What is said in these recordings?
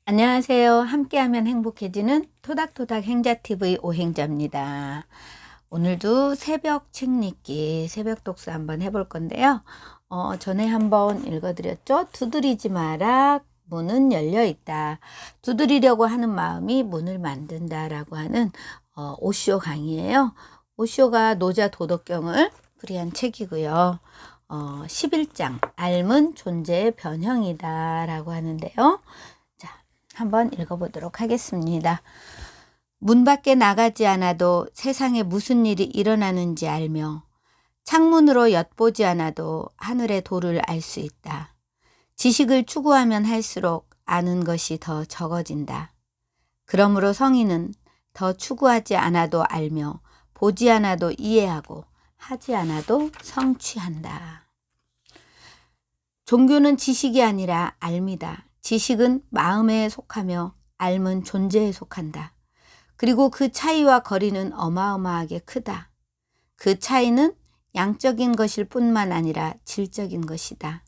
안녕하세요. 함께하면 행복해지는 토닥토닥 행자TV 오행자입니다. 오늘도 새벽 책 읽기, 새벽 독서 한번 해볼 건데요. 전에 한번 읽어드렸죠. 두드리지 마라. 문은 열려 있다. 두드리려고 하는 마음이 문을 만든다라고 하는 오쇼 강의예요. 오쇼가 노자 도덕경을 풀이한 책이고요. 11장 앓은 존재의 변형이다 라고 하는데요. 한번 읽어보도록 하겠습니다. 문 밖에 나가지 않아도 세상에 무슨 일이 일어나는지 알며 창문으로 엿보지 않아도 하늘의 도를 알 수 있다. 지식을 추구하면 할수록 아는 것이 더 적어진다. 그러므로 성인은 더 추구하지 않아도 알며 보지 않아도 이해하고 하지 않아도 성취한다. 종교는 지식이 아니라 알미다. 지식은 마음에 속하며 알은 존재에 속한다. 그리고 그 차이와 거리는 어마어마하게 크다. 그 차이는 양적인 것일 뿐만 아니라 질적인 것이다.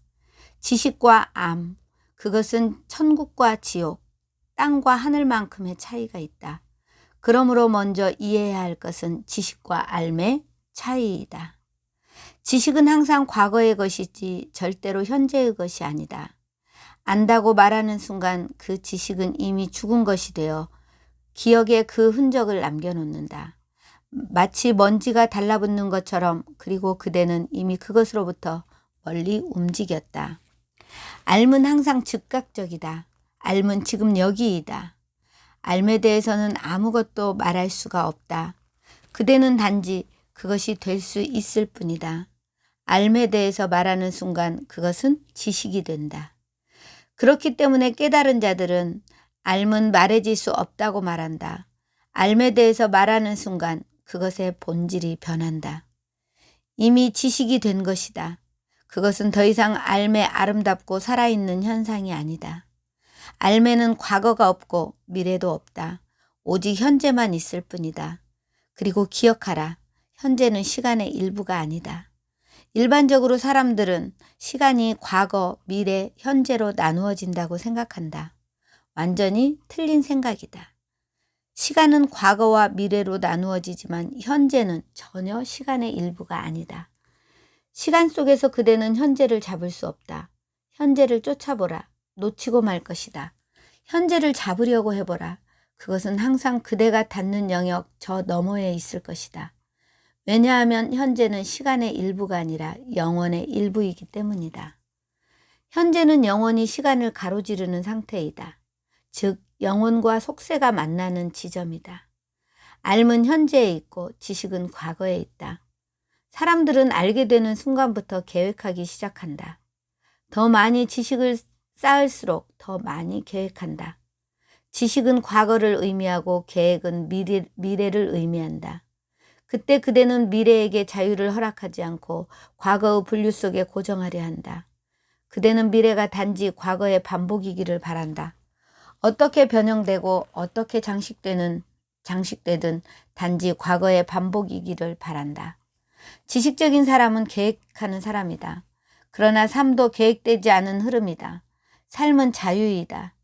지식과 암, 그것은 천국과 지옥, 땅과 하늘만큼의 차이가 있다. 그러므로 먼저 이해해야 할 것은 지식과 알의 차이이다. 지식은 항상 과거의 것이지 절대로 현재의 것이 아니다. 안다고 말하는 순간 그 지식은 이미 죽은 것이 되어 기억에 그 흔적을 남겨놓는다. 마치 먼지가 달라붙는 것처럼. 그리고 그대는 이미 그것으로부터 멀리 움직였다. 알은 항상 즉각적이다. 알은 지금 여기이다. 알에 대해서는 아무것도 말할 수가 없다. 그대는 단지 그것이 될 수 있을 뿐이다. 알에 대해서 말하는 순간 그것은 지식이 된다. 그렇기 때문에 깨달은 자들은 알은 말해질 수 없다고 말한다. 알에 대해서 말하는 순간 그것의 본질이 변한다. 이미 지식이 된 것이다. 그것은 더 이상 알의 아름답고 살아있는 현상이 아니다. 알에는 과거가 없고 미래도 없다. 오직 현재만 있을 뿐이다. 그리고 기억하라. 현재는 시간의 일부가 아니다. 일반적으로 사람들은 시간이 과거, 미래, 현재로 나누어진다고 생각한다. 완전히 틀린 생각이다. 시간은 과거와 미래로 나누어지지만 현재는 전혀 시간의 일부가 아니다. 시간 속에서 그대는 현재를 잡을 수 없다. 현재를 쫓아보라. 놓치고 말 것이다. 현재를 잡으려고 해보라. 그것은 항상 그대가 닿는 영역 저 너머에 있을 것이다. 왜냐하면 현재는 시간의 일부가 아니라 영원의 일부이기 때문이다. 현재는 영원히 시간을 가로지르는 상태이다. 즉 영혼과 속세가 만나는 지점이다. 알은 현재에 있고 지식은 과거에 있다. 사람들은 알게 되는 순간부터 계획하기 시작한다. 더 많이 지식을 쌓을수록 더 많이 계획한다. 지식은 과거를 의미하고 계획은 미래를 의미한다. 그때 그대는 미래에게 자유를 허락하지 않고 과거의 분류 속에 고정하려 한다. 그대는 미래가 단지 과거의 반복이기를 바란다. 어떻게 변형되고 어떻게 장식되든 단지 과거의 반복이기를 바란다. 지식적인 사람은 계획하는 사람이다. 그러나 삶도 계획되지 않은 흐름이다. 삶은 자유이다.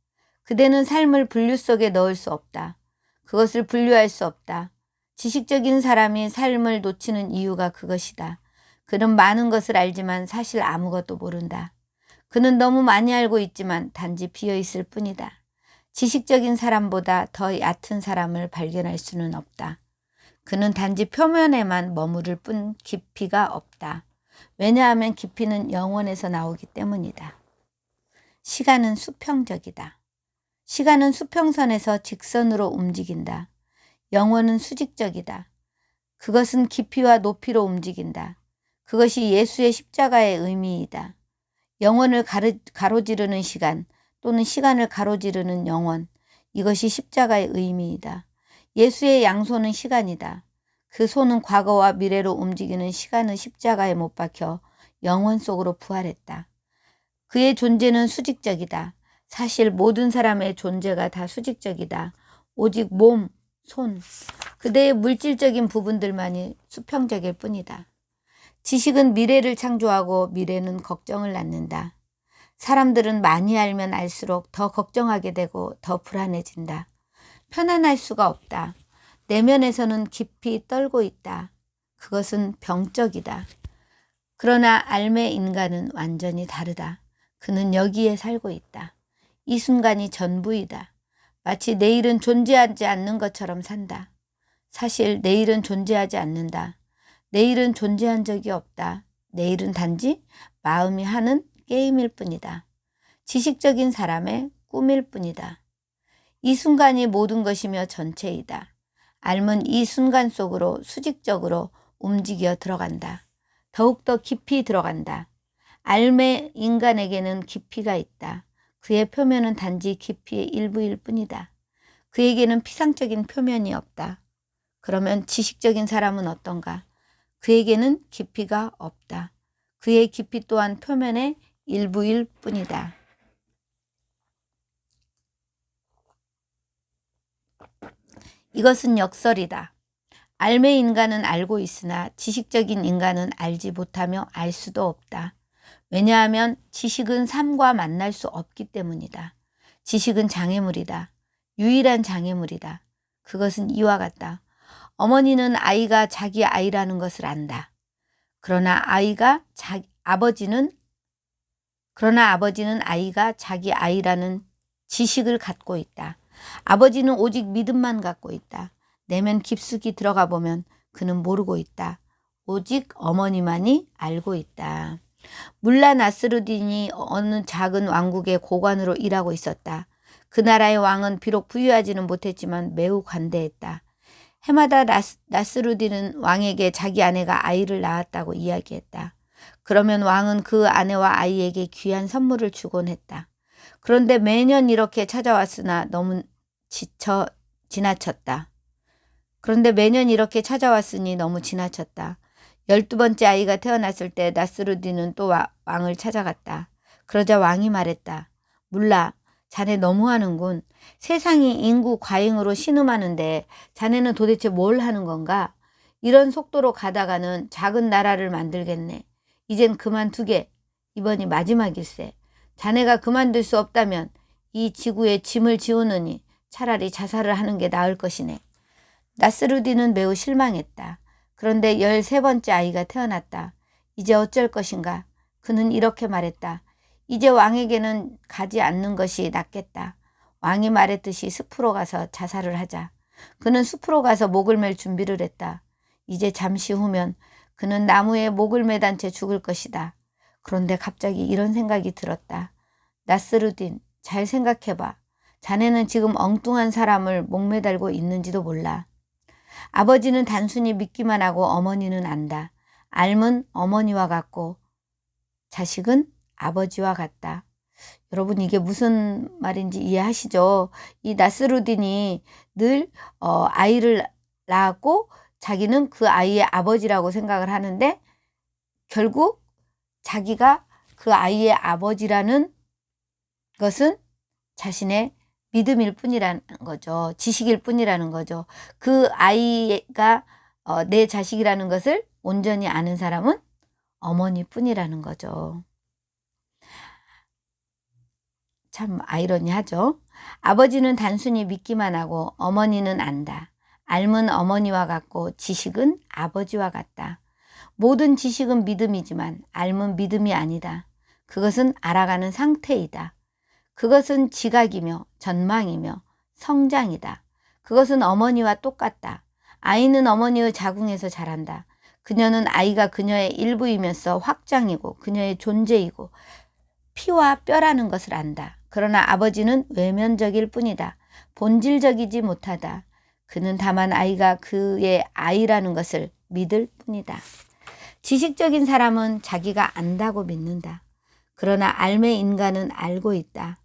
그대는 삶을 분류 속에 넣을 수 없다. 그것을 분류할 수 없다. 지식적인 사람이 삶을 놓치는 이유가 그것이다. 그는 많은 것을 알지만 사실 아무것도 모른다. 그는 너무 많이 알고 있지만 단지 비어있을 뿐이다. 지식적인 사람보다 더 얕은 사람을 발견할 수는 없다. 그는 단지 표면에만 머무를 뿐 깊이가 없다. 왜냐하면 깊이는 영원에서 나오기 때문이다. 시간은 수평적이다. 시간은 수평선에서 직선으로 움직인다. 영혼은 수직적이다. 그것은 깊이와 높이로 움직인다. 그것이 예수의 십자가의 의미이다. 영혼을 가로지르는 시간 또는 시간을 가로지르는 영혼, 이것이 십자가의 의미이다. 예수의 양손은 시간이다. 그 손은 과거와 미래로 움직이는 시간의 십자가에 못 박혀 영혼 속으로 부활했다. 그의 존재는 수직적이다. 사실 모든 사람의 존재가 다 수직적이다. 오직 몸, 손, 그대의 물질적인 부분들만이 수평적일 뿐이다. 지식은 미래를 창조하고 미래는 걱정을 낳는다. 사람들은 많이 알면 알수록 더 걱정하게 되고 더 불안해진다. 편안할 수가 없다. 내면에서는 깊이 떨고 있다. 그것은 병적이다. 그러나 알매 인간은 완전히 다르다. 그는 여기에 살고 있다. 이 순간이 전부이다. 마치 내일은 존재하지 않는 것처럼 산다. 사실 내일은 존재하지 않는다. 내일은 존재한 적이 없다. 내일은 단지 마음이 하는 게임일 뿐이다. 지식적인 사람의 꿈일 뿐이다. 이 순간이 모든 것이며 전체이다. 알은 이 순간 속으로 수직적으로 움직여 들어간다. 더욱더 깊이 들어간다. 알매 인간에게는 깊이가 있다. 그의 표면은 단지 깊이의 일부일 뿐이다. 그에게는 피상적인 표면이 없다. 그러면 지식적인 사람은 어떤가? 그에게는 깊이가 없다. 그의 깊이 또한 표면의 일부일 뿐이다. 이것은 역설이다. 알매 인간은 알고 있으나 지식적인 인간은 알지 못하며 알 수도 없다. 왜냐하면 지식은 삶과 만날 수 없기 때문이다. 지식은 장애물이다. 유일한 장애물이다. 그것은 이와 같다. 어머니는 아이가 자기 아이라는 것을 안다. 그러나 아버지는 아이가 자기 아이라는 지식을 갖고 있다. 아버지는 오직 믿음만 갖고 있다. 내면 깊숙이 들어가 보면 그는 모르고 있다. 오직 어머니만이 알고 있다. 물라 나스루딘이 어느 작은 왕국의 고관으로 일하고 있었다. 그 나라의 왕은 비록 부유하지는 못했지만 매우 관대했다. 해마다 나스루딘은 왕에게 자기 아내가 아이를 낳았다고 이야기했다. 그러면 왕은 그 아내와 아이에게 귀한 선물을 주곤 했다. 그런데 매년 이렇게 찾아왔으나 너무 지나쳤다. 찾아왔으니 너무 지나쳤다. 12번째 아이가 태어났을 때 나스루딘은 또 왕을 찾아갔다. 그러자 왕이 말했다. 물라, 자네 너무하는군. 세상이 인구 과잉으로 신음하는데 자네는 도대체 뭘 하는 건가? 이런 속도로 가다가는 작은 나라를 만들겠네. 이젠 그만두게. 이번이 마지막일세. 자네가 그만둘 수 없다면 이 지구에 짐을 지우느니 차라리 자살을 하는 게 나을 것이네. 나스루딘은 매우 실망했다. 그런데 13번째 아이가 태어났다. 이제 어쩔 것인가? 그는 이렇게 말했다. 이제 왕에게는 가지 않는 것이 낫겠다. 왕이 말했듯이 숲으로 가서 자살을 하자. 그는 숲으로 가서 목을 맬 준비를 했다. 이제 잠시 후면 그는 나무에 목을 매단 채 죽을 것이다. 그런데 갑자기 이런 생각이 들었다. 나스루딘, 잘 생각해봐. 자네는 지금 엉뚱한 사람을 목매달고 있는지도 몰라. 아버지는 단순히 믿기만 하고 어머니는 안다. 알은 어머니와 같고 자식은 아버지와 같다. 여러분 이게 무슨 말인지 이해하시죠? 이 나스루딘이 늘 아이를 낳았고 자기는 그 아이의 아버지라고 생각을 하는데 결국 자기가 그 아이의 아버지라는 것은 자신의 믿음일 뿐이라는 거죠. 지식일 뿐이라는 거죠. 그 아이가 내 자식이라는 것을 온전히 아는 사람은 어머니뿐이라는 거죠. 참 아이러니하죠. 아버지는 단순히 믿기만 하고 어머니는 안다. 알은 어머니와 같고 지식은 아버지와 같다. 모든 지식은 믿음이지만 알은 믿음이 아니다. 그것은 알아가는 상태이다. 그것은 지각이며 전망이며 성장이다. 그것은 어머니와 똑같다. 아이는 어머니의 자궁에서 자란다. 그녀는 아이가 그녀의 일부이면서 확장이고 그녀의 존재이고 피와 뼈라는 것을 안다. 그러나 아버지는 외면적일 뿐이다. 본질적이지 못하다. 그는 다만 아이가 그의 아이라는 것을 믿을 뿐이다. 지식적인 사람은 자기가 안다고 믿는다. 그러나 알매 인간은 알고 있다.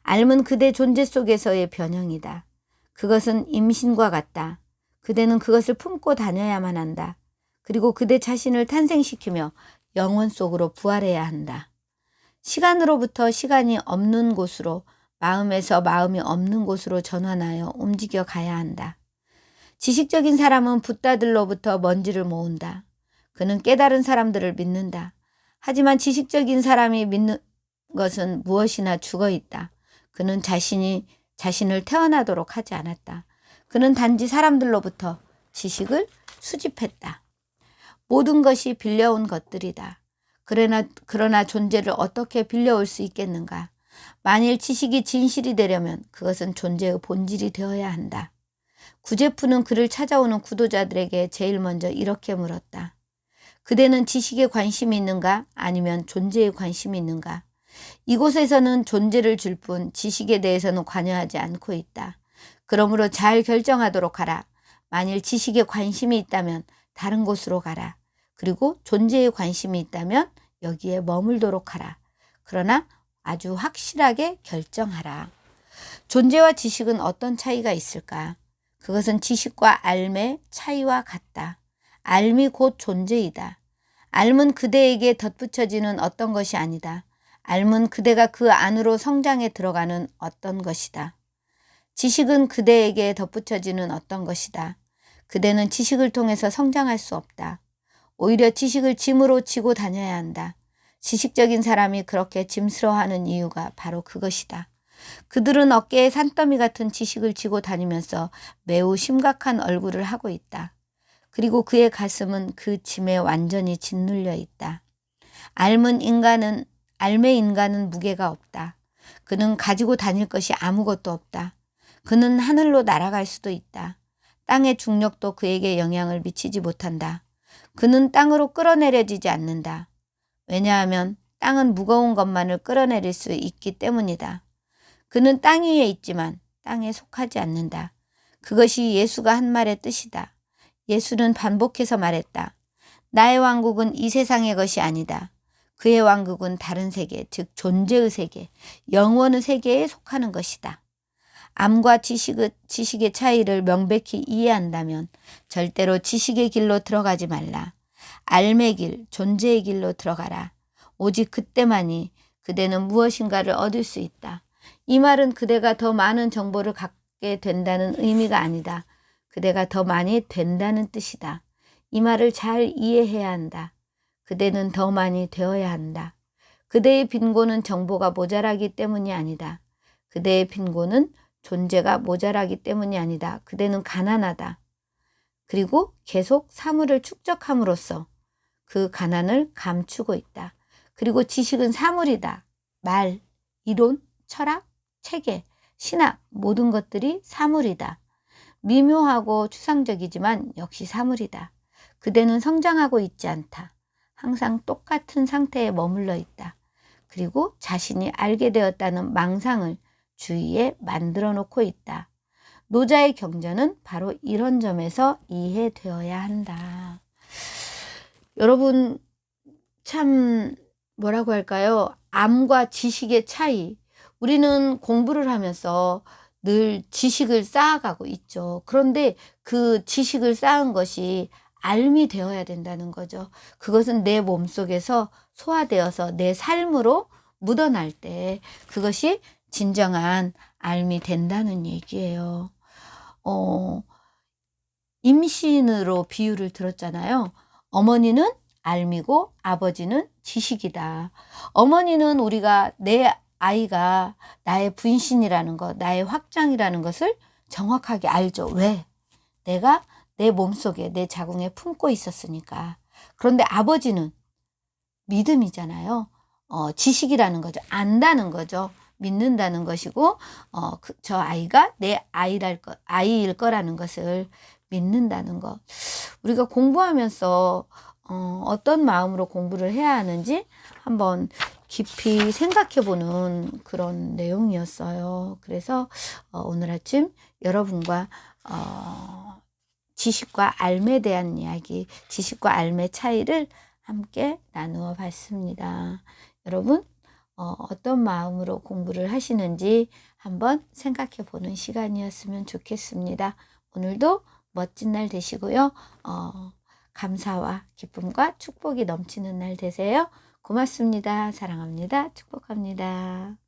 알은 그대 존재 속에서의 변형이다. 그것은 임신과 같다. 그대는 그것을 품고 다녀야만 한다. 그리고 그대 자신을 탄생시키며 영혼 속으로 부활해야 한다. 시간으로부터 시간이 없는 곳으로, 마음에서 마음이 없는 곳으로 전환하여 움직여 가야 한다. 지식적인 사람은 붓다들로부터 먼지를 모은다. 그는 깨달은 사람들을 믿는다. 하지만 지식적인 사람이 것은 무엇이나 죽어 있다. 그는 자신을 태어나도록 하지 않았다. 그는 단지 사람들로부터 지식을 수집했다. 모든 것이 빌려온 것들이다. 그러나 존재를 어떻게 빌려올 수 있겠는가? 만일 지식이 진실이 되려면 그것은 존재의 본질이 되어야 한다. 구제프는 그를 찾아오는 구도자들에게 제일 먼저 이렇게 물었다. 그대는 지식에 관심이 있는가? 아니면 존재에 관심이 있는가? 이곳에서는 존재를 줄 뿐 지식에 대해서는 관여하지 않고 있다. 그러므로 잘 결정하도록 하라. 만일 지식에 관심이 있다면 다른 곳으로 가라. 그리고 존재에 관심이 있다면 여기에 머물도록 하라. 그러나 아주 확실하게 결정하라. 존재와 지식은 어떤 차이가 있을까? 그것은 지식과 알의 차이와 같다. 알이 곧 존재이다. 알은 그대에게 덧붙여지는 어떤 것이 아니다. 알은 그대가 그 안으로 성장해 들어가는 어떤 것이다. 지식은 그대에게 덧붙여지는 어떤 것이다. 그대는 지식을 통해서 성장할 수 없다. 오히려 지식을 짐으로 지고 다녀야 한다. 지식적인 사람이 그렇게 짐스러워하는 이유가 바로 그것이다. 그들은 어깨에 산더미 같은 지식을 지고 다니면서 매우 심각한 얼굴을 하고 있다. 그리고 그의 가슴은 그 짐에 완전히 짓눌려 있다. 알의 인간은 무게가 없다. 그는 가지고 다닐 것이 아무것도 없다. 그는 하늘로 날아갈 수도 있다. 땅의 중력도 그에게 영향을 미치지 못한다. 그는 땅으로 끌어내려지지 않는다. 왜냐하면 땅은 무거운 것만을 끌어내릴 수 있기 때문이다. 그는 땅 위에 있지만 땅에 속하지 않는다. 그것이 예수가 한 말의 뜻이다. 예수는 반복해서 말했다. 나의 왕국은 이 세상의 것이 아니다. 그의 왕국은 다른 세계, 즉 존재의 세계, 영원의 세계에 속하는 것이다. 암과 지식의 차이를 명백히 이해한다면 절대로 지식의 길로 들어가지 말라. 알의 길, 존재의 길로 들어가라. 오직 그때만이 그대는 무엇인가를 얻을 수 있다. 이 말은 그대가 더 많은 정보를 갖게 된다는 의미가 아니다. 그대가 더 많이 된다는 뜻이다. 이 말을 잘 이해해야 한다. 그대는 더 많이 되어야 한다. 그대의 빈곤은 정보가 모자라기 때문이 아니다. 그대의 빈곤은 존재가 모자라기 때문이 아니다. 그대는 가난하다. 그리고 계속 사물을 축적함으로써 그 가난을 감추고 있다. 그리고 지식은 사물이다. 말, 이론, 철학, 체계, 신학 모든 것들이 사물이다. 미묘하고 추상적이지만 역시 사물이다. 그대는 성장하고 있지 않다. 항상 똑같은 상태에 머물러 있다. 그리고 자신이 알게 되었다는 망상을 주위에 만들어 놓고 있다. 노자의 경전은 바로 이런 점에서 이해되어야 한다. 여러분 참 뭐라고 할까요? 암과 지식의 차이. 우리는 공부를 하면서 늘 지식을 쌓아가고 있죠. 그런데 그 지식을 쌓은 것이 알미 되어야 된다는 거죠. 그것은 내 몸속에서 소화되어서 내 삶으로 묻어날 때 그것이 진정한 알미 된다는 얘기예요. 임신으로 비유를 들었잖아요. 어머니는 알미고 아버지는 지식이다. 어머니는 우리가 내 아이가 나의 분신이라는 것, 나의 확장이라는 것을 정확하게 알죠. 왜? 내가 내 몸속에 내 자궁에 품고 있었으니까. 그런데 아버지는 믿음이잖아요. 지식이라는 거죠. 안다는 거죠. 믿는다는 것이고 저 아이가 내 아이일 거라는 것을 믿는다는 것. 우리가 공부하면서 어떤 마음으로 공부를 해야 하는지 한번 깊이 생각해 보는 그런 내용이었어요. 그래서 오늘 아침 여러분과 지식과 알에 대한 이야기, 지식과 알의 차이를 함께 나누어 봤습니다. 여러분 어떤 마음으로 공부를 하시는지 한번 생각해 보는 시간이었으면 좋겠습니다. 오늘도 멋진 날 되시고요. 감사와 기쁨과 축복이 넘치는 날 되세요. 고맙습니다. 사랑합니다. 축복합니다.